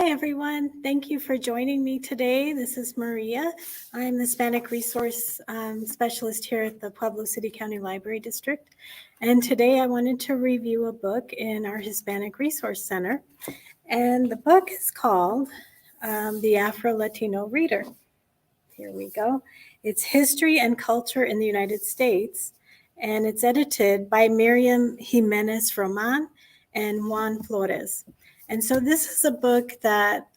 Hi, everyone. Thank you for joining me today. This is Maria. I'm the Hispanic Resource Specialist here at the Pueblo City County Library District. And today I wanted to review a book in our Hispanic Resource Center. And the book is called The Afro-Latino Reader. Here we go. It's History and Culture in the United States. And it's edited by Miriam Jimenez Roman and Juan Flores. And so this is a book that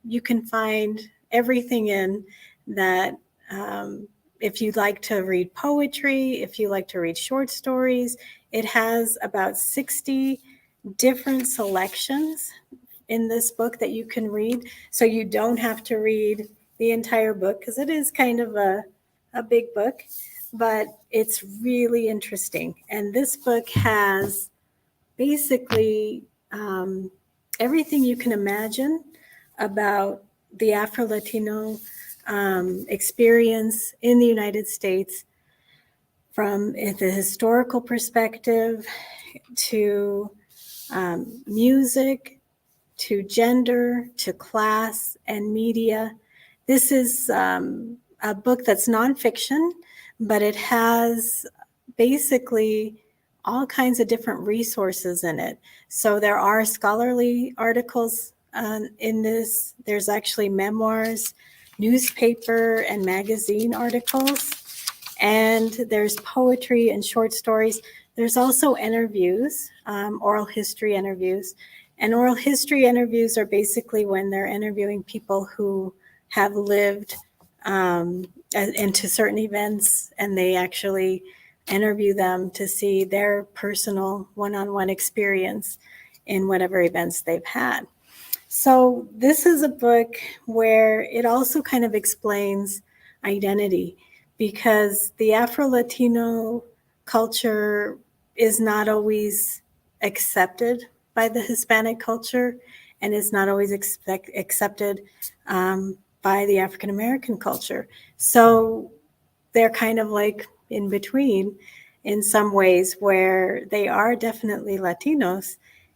you can find everything in that if you'd like to read poetry, if you like to read short stories, it has about 60 different selections in this book that you can read. So you don't have to read the entire book because it is kind of a big book, but it's really interesting. And this book has basically everything you can imagine about the Afro-Latino experience in the United States, from the historical perspective to music, to gender, to class and media. This is a book that's nonfiction, but it has basically all kinds of different resources in it. So there are scholarly articles in this. There's actually memoirs, newspaper and magazine articles, and there's poetry and short stories. There's also interviews, oral history interviews. And oral history interviews are basically when they're interviewing people who have lived into certain events, and they actually interview them to see their personal one-on-one experience in whatever events they've had. So this is a book where it also kind of explains identity, because the Afro-Latino culture is not always accepted by the Hispanic culture, and is not always accepted by the African-American culture. So they're kind of like in between in some ways, where they are definitely Latinos,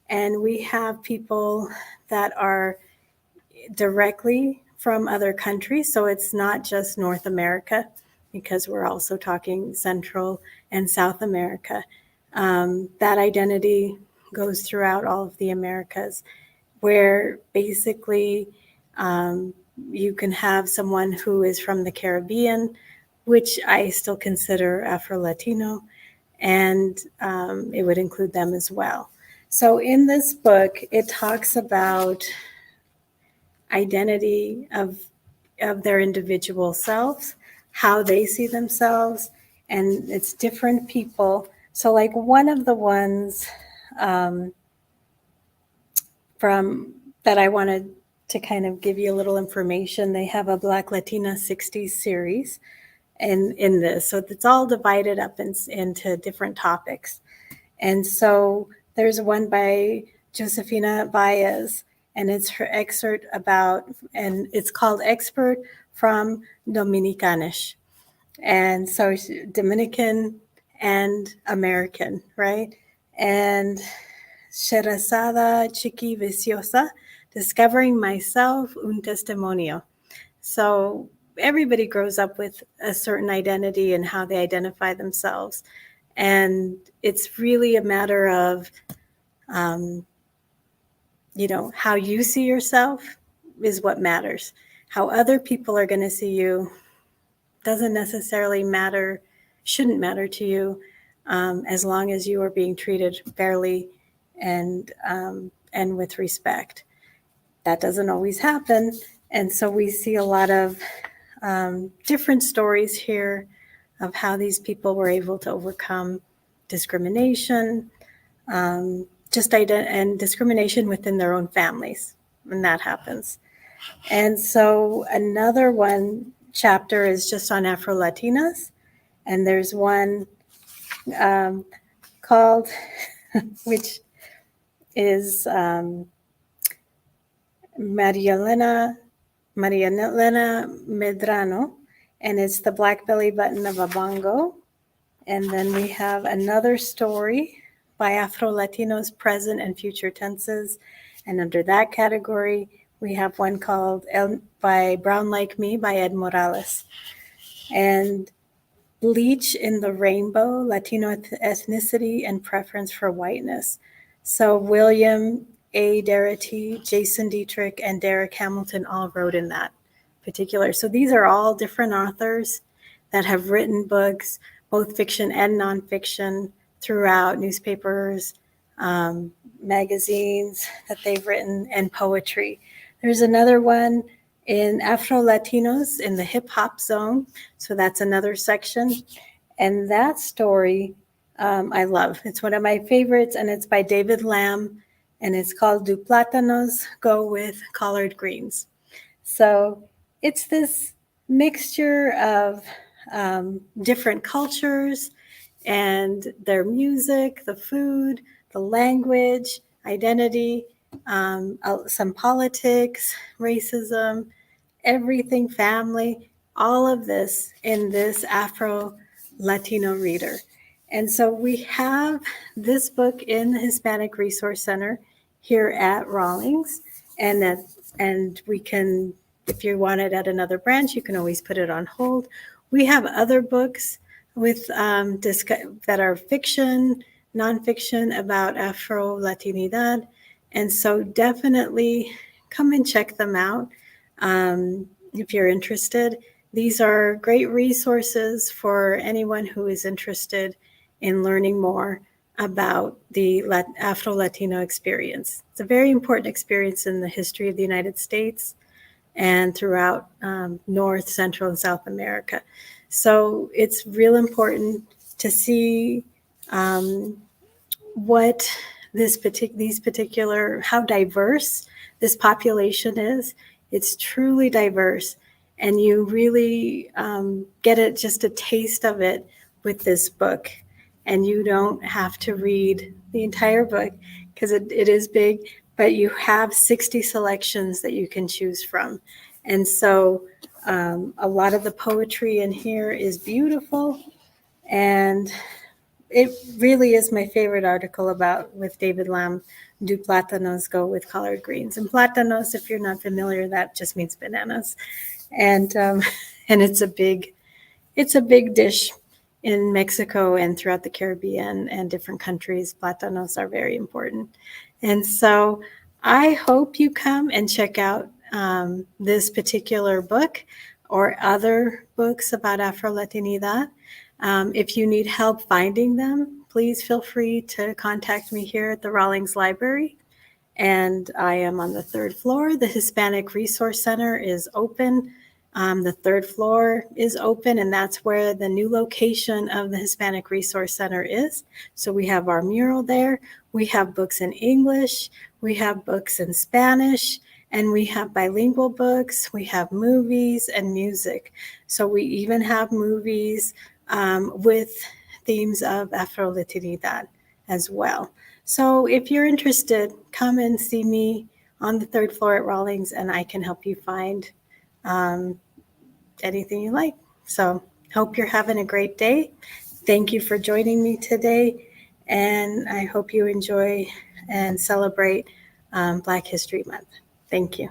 and we have people that are directly from other countries. So it's not just North America, because we're also talking Central and South America. That identity goes throughout all of the Americas, where basically you can have someone who is from the Caribbean, which I still consider Afro-Latino, and it would include them as well. So in this book, it talks about identity of their individual selves, how they see themselves, and it's different people. So like one of the ones from that I wanted to kind of give you a little information, they have a Black Latina 60s series in this. So it's all divided up into different topics. And so there's one by Josefina Baez, and it's her excerpt about, and it's called Expert from Dominicanish. And so Dominican and American, right? And Sherazada Chiqui Viciosa, Discovering Myself, un Testimonio. So everybody grows up with a certain identity and how they identify themselves. And it's really a matter of, how you see yourself is what matters. How other people are going to see you doesn't necessarily matter, shouldn't matter to you, as long as you are being treated fairly and with respect. That doesn't always happen. And so we see a lot of different stories here of how these people were able to overcome discrimination, and discrimination within their own families when that happens. And so another one chapter is just on Afro-Latinas, and there's one called, which is Maria Elena Medrano, and it's the black belly button of a bongo. And then we have another story by Afro-Latinos, present and future tenses. And under that category, We have one called by Brown Like Me by Ed Morales. And Bleach in the Rainbow, Latino Ethnicity and Preference for Whiteness. So William A. Darity, Jason Dietrich, and Derek Hamilton all wrote in that particular. So these are all different authors that have written books, both fiction and nonfiction, throughout newspapers, magazines that they've written, and poetry. There's another one in Afro-Latinos in the hip hop zone. So that's another section. And that story I love. It's one of my favorites, and it's by David Lamb, and it's called Do Plátanos Go with Collard Greens? So it's this mixture of different cultures and their music, the food, the language, identity, some politics, racism, everything, family, all of this in this Afro-Latino reader. And so we have this book in the Hispanic Resource Center here at Rawlings, and we can, if you want it at another branch, you can always put it on hold. We have other books with that are fiction, nonfiction about Afro-Latinidad, and so definitely come and check them out if you're interested. These are great resources for anyone who is interested in learning more about the Afro-Latino experience. It's a very important experience in the history of the United States and throughout North, Central, and South America. So it's real important to see what these particular, how diverse this population is. It's truly diverse, and you really get just a taste of it with this book. And you don't have to read the entire book because it is big, but you have 60 selections that you can choose from. And so a lot of the poetry in here is beautiful, and it really is my favorite article with David Lamb, Do Plátanos Go with Collard Greens? And plátanos, if you're not familiar, that just means bananas. And it's a big dish in Mexico and throughout the Caribbean and different countries. Plátanos are very important. And so I hope you come and check out this particular book or other books about Afro-Latinidad. If you need help finding them, please feel free to contact me here at the Rawlings Library. And I am on the 3rd floor. The Hispanic Resource Center is open. The 3rd floor is open, and that's where the new location of the Hispanic Resource Center is. So we have our mural there. We have books in English. We have books in Spanish, and we have bilingual books. We have movies and music. So we even have movies with themes of Afro-Latinidad as well. So if you're interested, come and see me on the 3rd floor at Rawlings, and I can help you find anything you like. So hope you're having a great day. Thank you for joining me today, and I hope you enjoy and celebrate Black History Month. Thank you.